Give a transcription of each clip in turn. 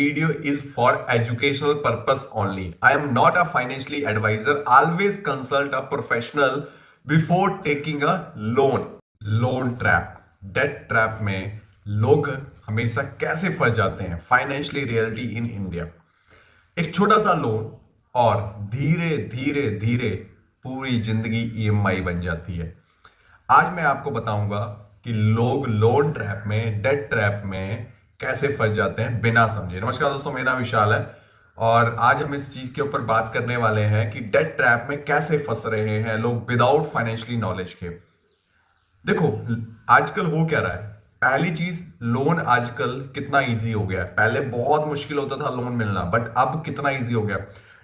video is for educational purpose only. I am not a financially advisor. Always consult a professional before taking a loan. Loan trap, debt trap में लोग हमेशा कैसे फंस जाते हैं, financially reality in India. एक छोटा सा लोन और धीरे धीरे धीरे पूरी जिंदगी ईएमआई बन जाती है। आज मैं आपको बताऊंगा कि लोग लोन ट्रैप में, डेट ट्रैप में कैसे फंस जाते हैं बिना समझे। नमस्कार दोस्तों, मेरा नाम विशाल है और आज हम इस चीज के ऊपर बात करने वाले हैं कि डेट ट्रैप में कैसे फंस रहे हैं लोग विदाउट फाइनेंशियली नॉलेज के। देखो आजकल हो क्या रहा है, पहली चीज लोन आजकल कितना इजी हो गया है। पहले बहुत मुश्किल होता था लोन मिलना, बट अब कितना इजी हो गया।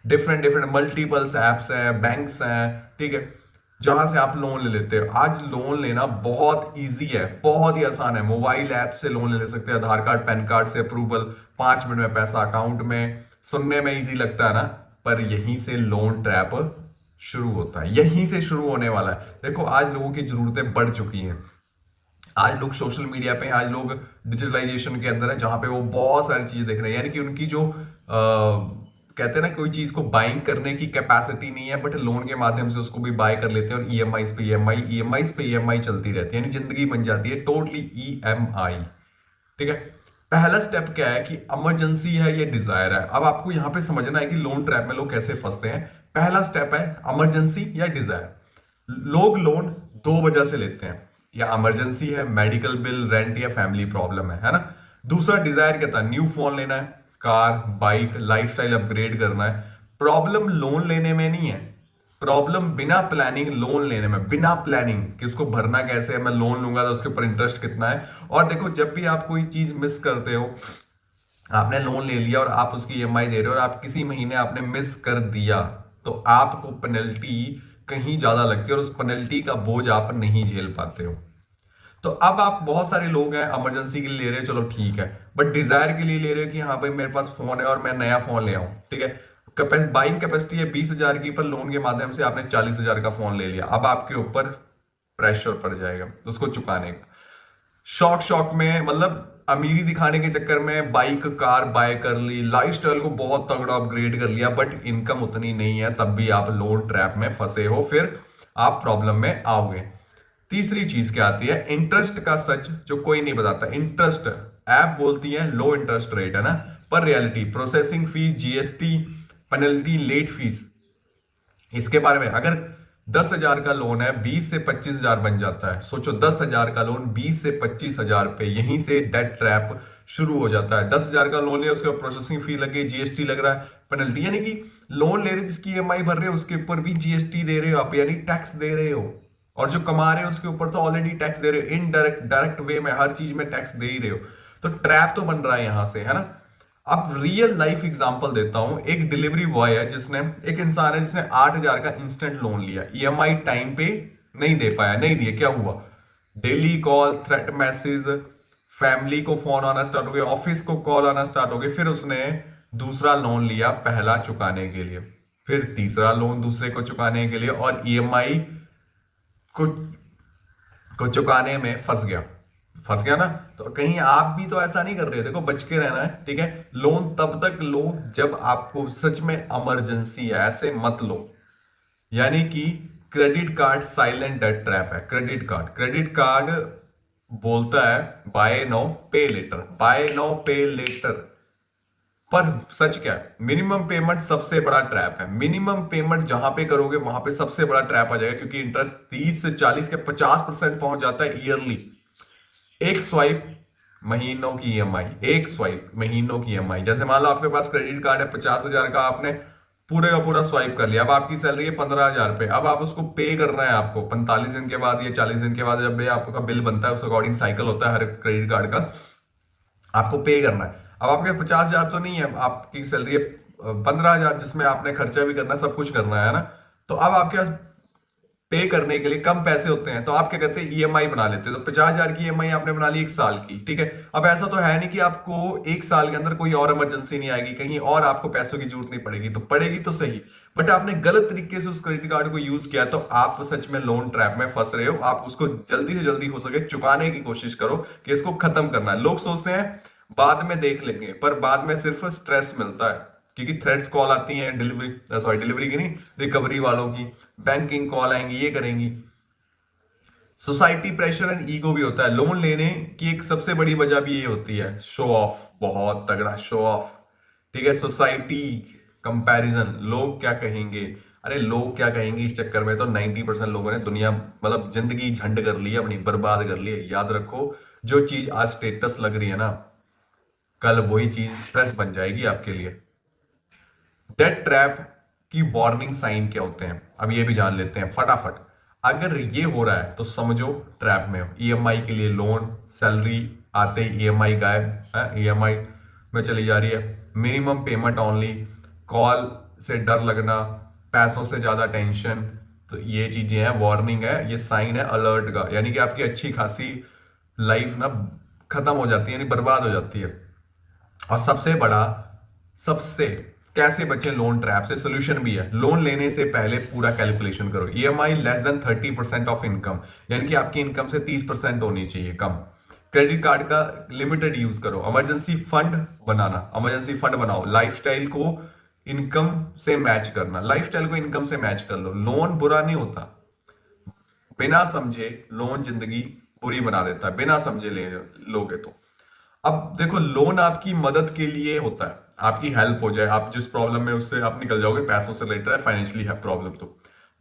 डिफरेंट मल्टीपल्स एप्स हैं, बैंक्स हैं, ठीक है, जहां से आप लोन ले लेते हो। आज लोन लेना बहुत इजी है, बहुत ही आसान है। मोबाइल ऐप से लोन ले सकते हैं, आधार कार्ड पैन कार्ड से अप्रूवल, 5 मिनट में पैसा अकाउंट में। सुनने में इजी लगता है ना, पर यहीं से लोन ट्रैप शुरू होता है, यहीं से शुरू होने वाला है। देखो आज लोगों की जरूरतें बढ़ चुकी हैं, आज लोग सोशल मीडिया पे, आज लोग डिजिटलाइजेशन के अंदर है, जहां पे वो बहुत सारी चीजें देख रहे हैं। यानी कि उनकी जो कहते हैं ना, कोई चीज को बाइंग करने की कैपेसिटी नहीं है, बट लोन के माध्यम से उसको भी बाय कर लेते हैं और ईएमआई पे ईएमआई चलती रहती है, यानी जिंदगी बन जाती है टोटली ईएमआई। ठीक है, पहला स्टेप क्या है कि इमरजेंसी है या डिजायर है। अब आपको यहां पे समझना है कि लोन ट्रैप में लोग कैसे फंसते हैं। पहला स्टेप है इमरजेंसी या डिजायर। लोग लोन दो वजह से लेते हैं, या इमरजेंसी है, मेडिकल बिल, रेंट या फैमिली प्रॉब्लम है ना। दूसरा डिजायर क्या था, न्यू फोन लेना है, कार, बाइक, लाइफस्टाइल अपग्रेड करना है। प्रॉब्लम लोन लेने में नहीं है, प्रॉब्लम बिना प्लानिंग लोन लेने में, बिना प्लानिंग कि उसको भरना कैसे है, मैं लोन लूंगा तो उसके ऊपर इंटरेस्ट कितना है। और देखो जब भी आप कोई चीज मिस करते हो, आपने लोन ले लिया और आप उसकी ईएमआई दे रहे हो और आप किसी महीने आपने मिस कर दिया, तो आपको पेनल्टी कहीं ज्यादा लगती है और उस पेनल्टी का बोझ आप नहीं झेल पाते हो। तो अब आप, बहुत सारे लोग हैं इमरजेंसी के लिए ले रहे हो, चलो ठीक है, बट डिजायर के लिए ले रहे हो कि हाँ भाई मेरे पास फोन है और मैं नया फोन ले आऊं, ठीक है। बाइंग कैपेसिटी है 20,000 की, पर लोन के माध्यम से आपने 40,000 का फोन ले लिया। अब आपके ऊपर प्रेशर पड़ जाएगा उसको चुकाने का। शौक में, मतलब अमीरी दिखाने के चक्कर में बाइक कार बाय कर ली, लाइफस्टाइल को बहुत तगड़ा अपग्रेड कर लिया, बट इनकम उतनी नहीं है, तब भी आप लोन ट्रैप में फंसे हो, फिर आप प्रॉब्लम में आओगे। तीसरी चीज क्या आती है, इंटरेस्ट का सच जो कोई नहीं बताता। इंटरेस्ट ऐप बोलती है लो इंटरेस्ट रेट है ना, पर reality processing fees, GST, penalty, late fees, इसके बारे में। अगर 10,000 का लोन है 20 से 25,000 बन जाता है। सोचो 10,000 का लोन 20 से 25,000 पे, यहीं से डेट ट्रैप शुरू हो जाता है। 10,000 का लोन लिया, उसके ऊपर प्रोसेसिंग फी लगे, जीएसटी लग रहा है, पेनल्टी, यानी कि लोन ले रहे जिसकी ईएमआई भर रहे हो उसके ऊपर भी जीएसटी दे रहे हो आप, यानी टैक्स दे रहे हो। और जो कमा रहे हो उसके ऊपर तो ऑलरेडी टैक्स दे रहे हो, इनडायरेक्ट डायरेक्ट वे में हर चीज में टैक्स दे ही रहे हो। तो ट्रैप तो बन रहा है यहां से, है ना। अब रियल लाइफ एग्जांपल देता हूं। एक डिलीवरी बॉय है, जिसने, एक इंसान है जिसने 8,000 का इंस्टेंट लोन लिया, ईएमआई टाइम पे नहीं दे पाया, नहीं दिए, क्या हुआ, daily call, threat message, family को फोन आना स्टार्ट हो गया, ऑफिस को कॉल आना स्टार्ट हो गई। फिर उसने दूसरा लोन लिया पहला चुकाने के लिए, फिर तीसरा लोन दूसरे को चुकाने के लिए, और ईएमआई को चुकाने में फंस गया ना। तो कहीं आप भी तो ऐसा नहीं कर रहे हो, देखो बच के रहना है, ठीक है। लोन तब तक लो जब आपको सच में इमरजेंसी है, ऐसे मत लो। यानी कि credit card silent debt trap है। क्रेडिट कार्ड बोलता है बाय नाउ पे लेटर, बाय नाउ पे लेटर, पर सच क्या है, मिनिमम पेमेंट सबसे बड़ा ट्रैप है। मिनिमम पेमेंट जहां पे करोगे वहां पे सबसे बड़ा ट्रैप आ जाएगा, क्योंकि इंटरेस्ट 30 से 40 के 50% पहुंच जाता है ईयरली। एक स्वाइप महीनों की ईएमआई, एक स्वाइप महीनों की ईएमआई। जैसे मान लो आपके पास क्रेडिट कार्ड है 50,000 का, आपने पूरे का पूरा स्वाइप कर लिया। अब आपकी सैलरी है 15,000 पे, अब आप उसको पे करना है आपको 45 दिन के बाद या 40 दिन के बाद, जब भी आपका बिल बनता है उस अकॉर्डिंग साइकिल होता है हर क्रेडिट कार्ड का, आपको पे करना है। अब आपके 50,000 तो नहीं है, आपकी सैलरी है 15,000, जिसमें आपने खर्चा भी करना, सब कुछ करना है ना। तो अब आपके पास पे करने के लिए कम पैसे होते हैं, तो आप क्या करते हैं, ईएमआई बना लेते हैं। तो 50,000 की ईएमआई आपने बना ली 1 साल की, ठीक है। अब ऐसा तो है नहीं कि आपको 1 साल के अंदर कोई और इमरजेंसी नहीं आएगी, कहीं और आपको पैसों की जरूरत नहीं पड़ेगी, तो पड़ेगी तो सही, बट आपने गलत तरीके से उस क्रेडिट कार्ड को यूज किया, तो आप सच में लोन ट्रैप में फंस रहे हो। आप उसको जल्दी से जल्दी हो सके चुकाने की कोशिश करो कि इसको खत्म करना है। लोग सोचते हैं बाद में देख लेंगे, पर बाद में सिर्फ स्ट्रेस मिलता है, क्योंकि थ्रेड्स कॉल आती हैं डिलीवरी की नहीं, रिकवरी वालों की, बैंकिंग कॉल आएंगी, ये करेंगी। सोसाइटी प्रेशर एंड ईगो भी होता है। लोन लेने की एक सबसे बड़ी वजह भी ये होती है, शो ऑफ, बहुत तगड़ा शो ऑफ। ठीक है, सोसाइटी कंपैरिजन, लोग क्या कहेंगे, अरे लोग क्या कहेंगे, इस चक्कर में तो 90% लोगों ने दुनिया मतलब जिंदगी झंड कर ली है, अपनी बर्बाद कर ली है। याद रखो, जो चीज आज स्टेटस लग रही है ना, कल वही चीज स्ट्रेस बन जाएगी आपके लिए। डेट ट्रैप की वार्निंग साइन क्या होते हैं, अब ये भी जान लेते हैं फटाफट। अगर ये हो रहा है तो समझो ट्रैप में हो। ईएमआई के लिए लोन, सैलरी आते ही ईएमआई गायब है, ईएमआई में चली जा रही है। मिनिमम पेमेंट ओनली, कॉल से डर लगना, पैसों से ज्यादा टेंशन, तो ये चीजें हैं, वार्निंग है, ये साइन है अलर्ट का, यानी कि आपकी अच्छी खासी लाइफ ना खत्म हो जाती है, यानी बर्बाद हो जाती है। और सबसे बड़ा, सबसे कैसे बचे लोन ट्रैप से, सोल्यूशन भी है। लोन लेने से पहले पूरा कैलकुलेशन करो। EMI less than 30% of income, यानी कि आपकी इनकम से 30% होनी चाहिए कम। क्रेडिट कार्ड का लिमिटेड यूज करो। इमरजेंसी फंड बनाना, इमरजेंसी फंड बनाओ। लाइफस्टाइल को इनकम से मैच करना, लाइफस्टाइल को इनकम से मैच कर लो। लोन बुरा नहीं होता, बिना समझे लोन जिंदगी बुरी बना देता है, बिना समझे ले लोगे तो। अब देखो, लोन आपकी मदद के लिए होता है, आपकी हेल्प हो जाए, आप जिस प्रॉब्लम में उससे आप निकल जाओगे, पैसों से रिलेटेड है, फाइनेंशियली है प्रॉब्लम तो।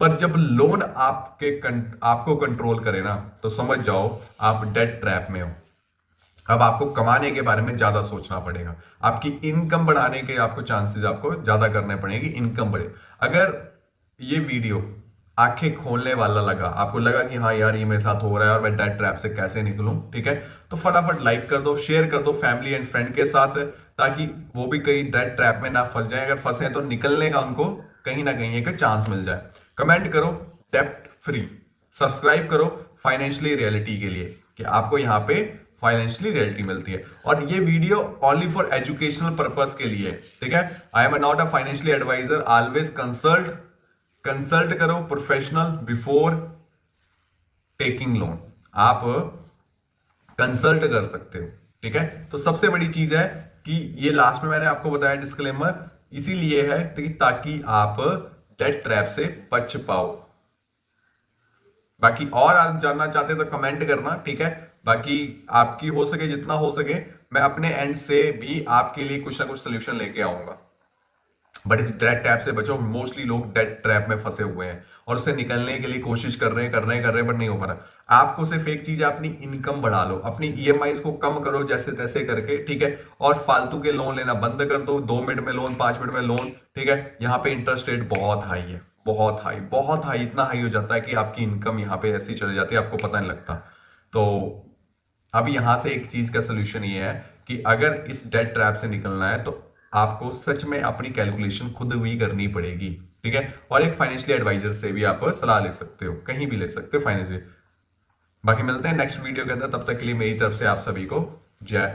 पर जब लोन आपको कंट्रोल करे ना, तो समझ जाओ आप डेट ट्रैप में हो। अब आपको कमाने के बारे में ज्यादा सोचना पड़ेगा, आपकी इनकम बढ़ाने के आपको चांसेस आपको ज्यादा करने पड़ेगी, इनकम बढ़े। अगर ये वीडियो आंखें खोलने वाला लगा, आपको लगा कि हाँ यार ये मेरे साथ हो रहा है और मैं डेट ट्रैप से कैसे निकलूं, ठीक है, तो फटाफट लाइक कर दो, शेयर कर दो फैमिली एंड फ्रेंड के साथ, ताकि वो भी कहीं डेट ट्रैप में ना फंस जाए। अगर फंसे तो निकलने का उनको कहीं ना कहीं एक चांस मिल जाए। कमेंट करो डेप्ट फ्री, सब्सक्राइब करो फाइनेंशियली रियलिटी के लिए, कि आपको यहाँ पे फाइनेंशियली रियलिटी मिलती है। और ये video only for educational purpose के लिए, ठीक है। I am not a financially adviser, always consult करो प्रोफेशनल बिफोर टेकिंग लोन। आप कंसल्ट कर सकते हो, ठीक है। तो सबसे बड़ी चीज है कि ये लास्ट में मैंने आपको बताया डिस्क्लेमर, इसीलिए है ताकि आप डेट ट्रैप से बच पाओ। बाकी और आप जानना चाहते हैं तो कमेंट करना, ठीक है। बाकी आपकी हो सके, जितना हो सके, मैं अपने एंड से भी आपके लिए कुछ ना कुछ सोल्यूशन लेके आऊंगा। बट इस डेट ट्रैप से बचो। मोस्टली लोग डेट ट्रैप में फंसे हुए हैं और उससे निकलने के लिए कोशिश कर रहे हैं, बट नहीं हो पा रहा। आपको सिर्फ एक चीज है, अपनी इनकम बढ़ा लो, अपनी ईएमआई को कम करो जैसे तैसे करके, ठीक है। और फालतू के लोन लेना बंद कर दो, 2 मिनट में लोन, 5 मिनट में लोन, ठीक है। यहाँ पे इंटरेस्ट रेट बहुत हाई है, बहुत हाई, बहुत हाई, इतना हाई हो जाता है कि आपकी इनकम यहाँ पे ऐसी चली जाती है, आपको पता नहीं लगता। तो अब यहां से एक चीज का सोल्यूशन ये है कि अगर इस डेट ट्रैप से निकलना है तो आपको सच में अपनी कैलकुलेशन खुद भी करनी पड़ेगी, ठीक है। और एक फाइनेंशियल एडवाइजर से भी आप सलाह ले सकते हो, कहीं भी ले सकते हो फाइनेंशियल। बाकी मिलते हैं नेक्स्ट वीडियो के अंदर, तब तक के लिए मेरी तरफ से आप सभी को जय